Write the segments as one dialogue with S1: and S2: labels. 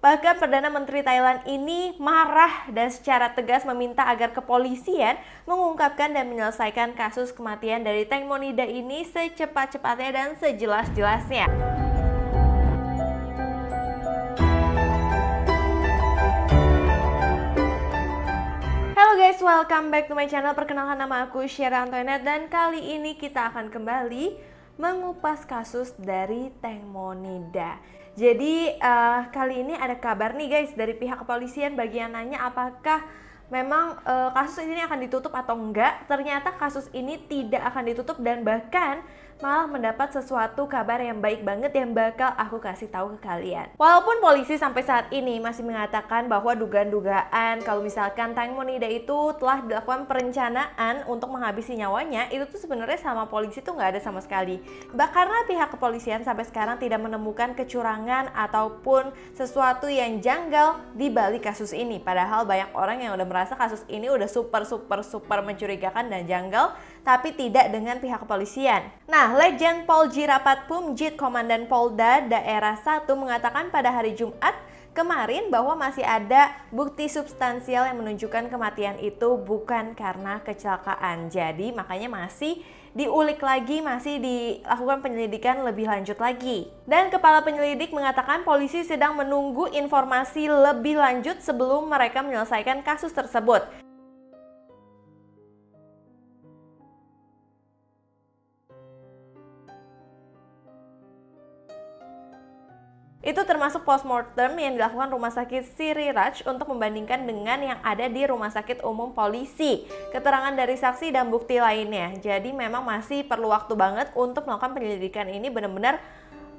S1: Bahkan Perdana Menteri Thailand ini marah dan secara tegas meminta agar kepolisian mengungkapkan dan menyelesaikan kasus kematian dari Tengmonida ini secepat-cepatnya dan sejelas-jelasnya. Halo guys, welcome back to my channel. Perkenalkan, nama aku Syera Antoinette dan kali ini kita akan kembali mengupas kasus dari Tengmonida. Jadi kali ini ada kabar nih guys dari pihak kepolisian bagi yang nanya apakah memang kasus ini akan ditutup atau enggak. Ternyata kasus ini tidak akan ditutup dan bahkan malah mendapat sesuatu kabar yang baik banget yang bakal aku kasih tahu ke kalian. Walaupun polisi sampai saat ini masih mengatakan bahwa dugaan-dugaan kalau misalkan Tengmonida itu telah dilakukan perencanaan untuk menghabisi nyawanya, itu tuh sebenarnya sama polisi tuh nggak ada sama sekali. Karena pihak kepolisian sampai sekarang tidak menemukan kecurangan ataupun sesuatu yang janggal di balik kasus ini. Padahal banyak orang yang udah merasa kasus ini udah super mencurigakan dan janggal, tapi tidak dengan pihak kepolisian. Nah, Legend Pol Jirapat Pumjit Komandan Polda Daerah 1 mengatakan pada hari Jumat kemarin bahwa masih ada bukti substansial yang menunjukkan kematian itu bukan karena kecelakaan. Jadi makanya masih diulik lagi, masih dilakukan penyelidikan lebih lanjut lagi. Dan kepala penyelidik mengatakan polisi sedang menunggu informasi lebih lanjut sebelum mereka menyelesaikan kasus tersebut. Itu termasuk postmortem yang dilakukan Rumah Sakit Siriraj untuk membandingkan dengan yang ada di Rumah Sakit Umum Polisi, keterangan dari saksi dan bukti lainnya. Jadi memang masih perlu waktu banget untuk melakukan penyelidikan ini benar-benar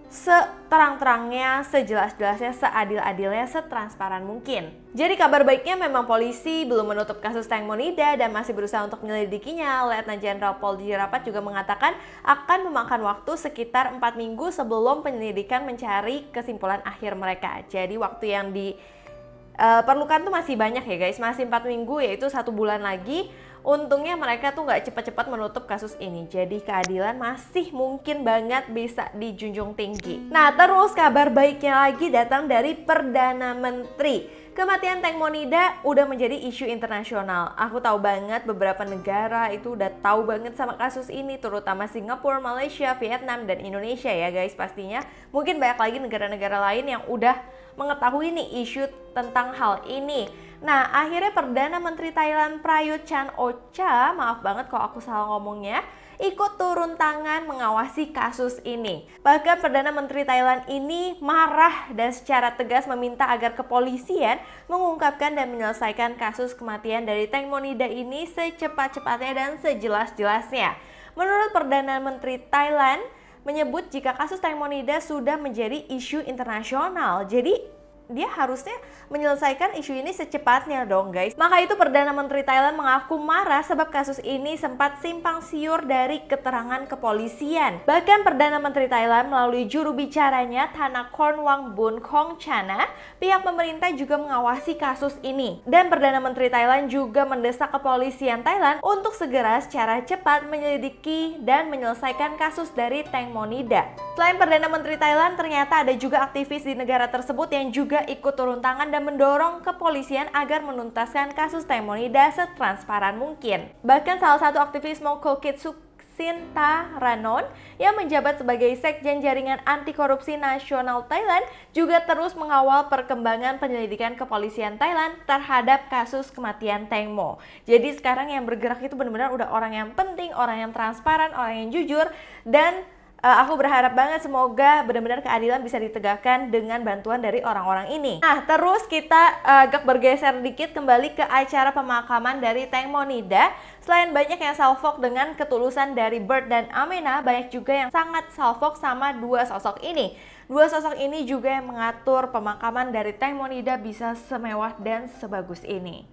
S1: seterang-terangnya, sejelas-jelasnya, seadil-adilnya, setransparan mungkin. Jadi kabar baiknya memang polisi belum menutup kasus Tengmonida dan masih berusaha untuk menyelidikinya. Letnan Jenderal Pol Jirapat juga mengatakan akan memakan waktu sekitar 4 minggu sebelum penyelidikan mencari kesimpulan akhir mereka. Jadi waktu yang diperlukan tuh masih banyak ya guys, masih 4 minggu, yaitu 1 bulan lagi. Untungnya mereka tuh nggak cepat-cepat menutup kasus ini. Jadi keadilan masih mungkin banget bisa dijunjung tinggi. Nah, terus kabar baiknya lagi datang dari Perdana Menteri. Kematian Tengmonida udah menjadi isu internasional. Aku tahu banget beberapa negara itu udah tahu banget sama kasus ini, terutama Singapura, Malaysia, Vietnam, dan Indonesia ya guys pastinya. Mungkin banyak lagi negara-negara lain yang udah mengetahui nih isu tentang hal ini. Nah, akhirnya Perdana Menteri Thailand Prayut Chan-o-cha, maaf banget kalau aku salah ngomongnya, ikut turun tangan mengawasi kasus ini. Bahkan Perdana Menteri Thailand ini marah dan secara tegas meminta agar kepolisian mengungkapkan dan menyelesaikan kasus kematian dari Tengmonida ini secepat-cepatnya dan sejelas-jelasnya. Menurut Perdana Menteri Thailand, menyebut jika kasus Tengmonida sudah menjadi isu internasional. Jadi dia harusnya menyelesaikan isu ini secepatnya dong guys. Maka itu Perdana Menteri Thailand mengaku marah sebab kasus ini sempat simpang siur dari keterangan kepolisian. Bahkan Perdana Menteri Thailand melalui juru bicaranya Thanakorn Wangboonkhongchana, pihak pemerintah juga mengawasi kasus ini. Dan Perdana Menteri Thailand juga mendesak kepolisian Thailand untuk segera secara cepat menyelidiki dan menyelesaikan kasus dari Tengmonida. Selain Perdana Menteri Thailand, ternyata ada juga aktivis di negara tersebut yang juga ikut turun tangan dan mendorong kepolisian agar menuntaskan kasus Tengmonida setransparan mungkin. Bahkan salah satu aktivis Mongkokit Suksinta Ranon yang menjabat sebagai Sekjen Jaringan Anti Korupsi Nasional Thailand juga terus mengawal perkembangan penyelidikan kepolisian Thailand terhadap kasus kematian Tengmo. Jadi sekarang yang bergerak itu benar-benar udah orang yang penting, orang yang transparan, orang yang jujur, dan aku berharap banget semoga benar-benar keadilan bisa ditegakkan dengan bantuan dari orang-orang ini. Nah, terus kita agak bergeser dikit kembali ke acara pemakaman dari Tengmonida. Selain banyak yang salfok dengan ketulusan dari Bert dan Amena, banyak juga yang sangat salfok sama dua sosok ini. Dua sosok ini juga yang mengatur pemakaman dari Tengmonida bisa semewah dan sebagus ini.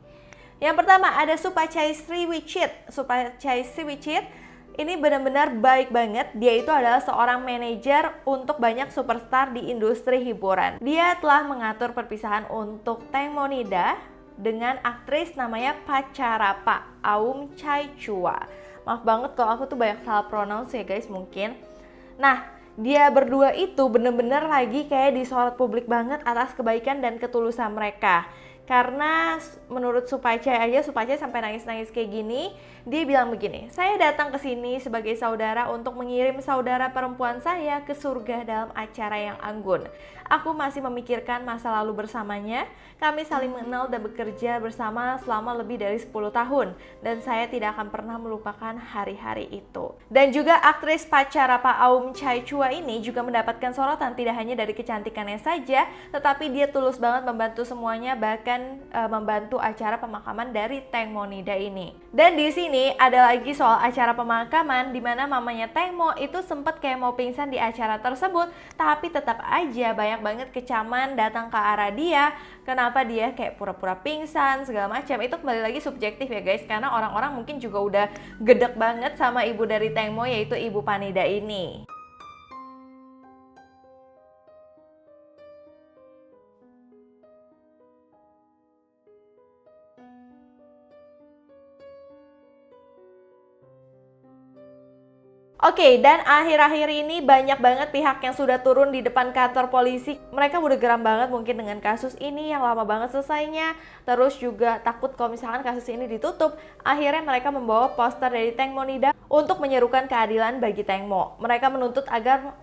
S1: Yang pertama ada Supachai Sriwichit. Supachai Sriwichit ini benar-benar baik banget. Dia itu adalah seorang manajer untuk banyak superstar di industri hiburan. Dia telah mengatur perpisahan untuk Tengmonida dengan aktris namanya Pacarapa Aum Chai Chua. Maaf banget kalau aku tuh banyak salah pronounce ya guys mungkin. Nah, Dia berdua itu bener-bener lagi kayak disorot publik banget atas kebaikan dan ketulusan mereka. Karena menurut Supace aja, Supace sampai nangis-nangis kayak gini, dia bilang begini, saya datang ke sini sebagai saudara untuk mengirim saudara perempuan saya ke surga dalam acara yang anggun. Aku masih memikirkan masa lalu bersamanya, kami saling mengenal dan bekerja bersama selama lebih dari 10 tahun, dan saya tidak akan pernah melupakan hari-hari itu. Dan juga aktris pacara Pak Aum Chai Chua ini juga mendapatkan sorotan tidak hanya dari kecantikannya saja, tetapi dia tulus banget membantu semuanya, bahkan membantu acara pemakaman dari Teng Monida ini. Dan di sini ada lagi soal acara pemakaman di mana mamanya Teng Mo itu sempat kayak mau pingsan di acara tersebut, tapi tetap aja banyak banget kecaman datang ke arah dia. Kenapa dia kayak pura-pura pingsan segala macam, itu kembali lagi subjektif ya guys, karena orang-orang mungkin juga udah gedek banget sama ibu dari Teng Mo, yaitu Ibu Panida ini. Oke, dan akhir-akhir ini banyak banget pihak yang sudah turun di depan kantor polisi. Mereka udah geram banget mungkin dengan kasus ini yang lama banget selesainya. Terus juga takut kalau misalkan kasus ini ditutup. Akhirnya mereka membawa poster dari Teng Monida untuk menyerukan keadilan bagi Teng Mo. Mereka menuntut agar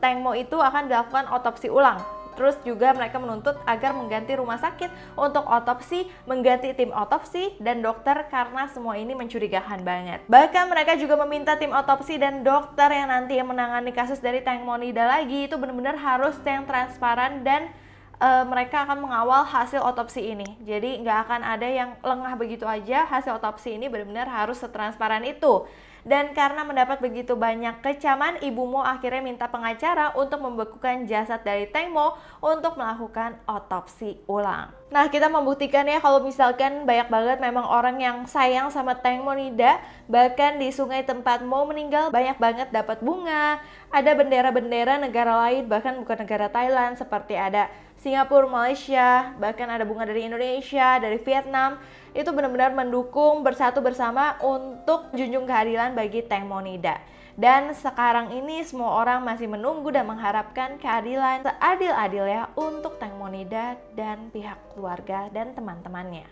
S1: Teng Mo itu akan dilakukan otopsi ulang. Terus juga mereka menuntut agar mengganti rumah sakit untuk otopsi, mengganti tim otopsi dan dokter karena semua ini mencurigakan banget. Bahkan mereka juga meminta tim otopsi dan dokter yang nanti yang menangani kasus dari Teng Monida lagi itu benar-benar harus yang transparan dan mereka akan mengawal hasil otopsi ini. Jadi nggak akan ada yang lengah begitu aja, hasil otopsi ini benar-benar harus setransparan itu. Dan karena mendapat begitu banyak kecaman, Ibu Mo akhirnya minta pengacara untuk membekukan jasad dari Teng Mo untuk melakukan otopsi ulang. Nah, kita membuktikan ya kalau misalkan banyak banget memang orang yang sayang sama Teng Monida. Bahkan di sungai tempat Mo meninggal banyak banget dapat bunga, ada bendera-bendera negara lain, bahkan bukan negara Thailand, seperti ada Singapura, Malaysia, bahkan ada bunga dari Indonesia, dari Vietnam. Itu benar-benar mendukung bersatu bersama untuk junjung keadilan bagi Teng Monida. Dan sekarang ini semua orang masih menunggu dan mengharapkan keadilan seadil-adilnya untuk Teng Monida dan pihak keluarga dan teman-temannya.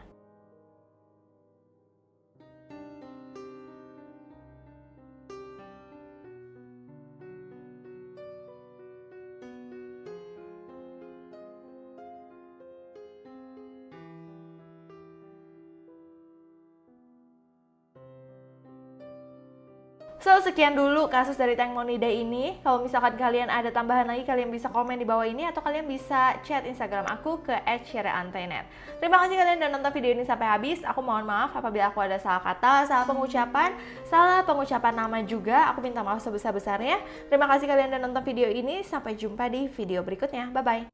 S1: So, sekian dulu kasus dari Teng Monida ini. Kalau misalkan kalian ada tambahan lagi, kalian bisa komen di bawah ini atau kalian bisa chat Instagram aku ke @syareantenet. Terima kasih kalian udah nonton video ini sampai habis. Aku mohon maaf apabila aku ada salah kata, salah pengucapan nama juga. Aku minta maaf sebesar-besarnya. Terima kasih kalian udah nonton video ini. Sampai jumpa di video berikutnya. Bye-bye.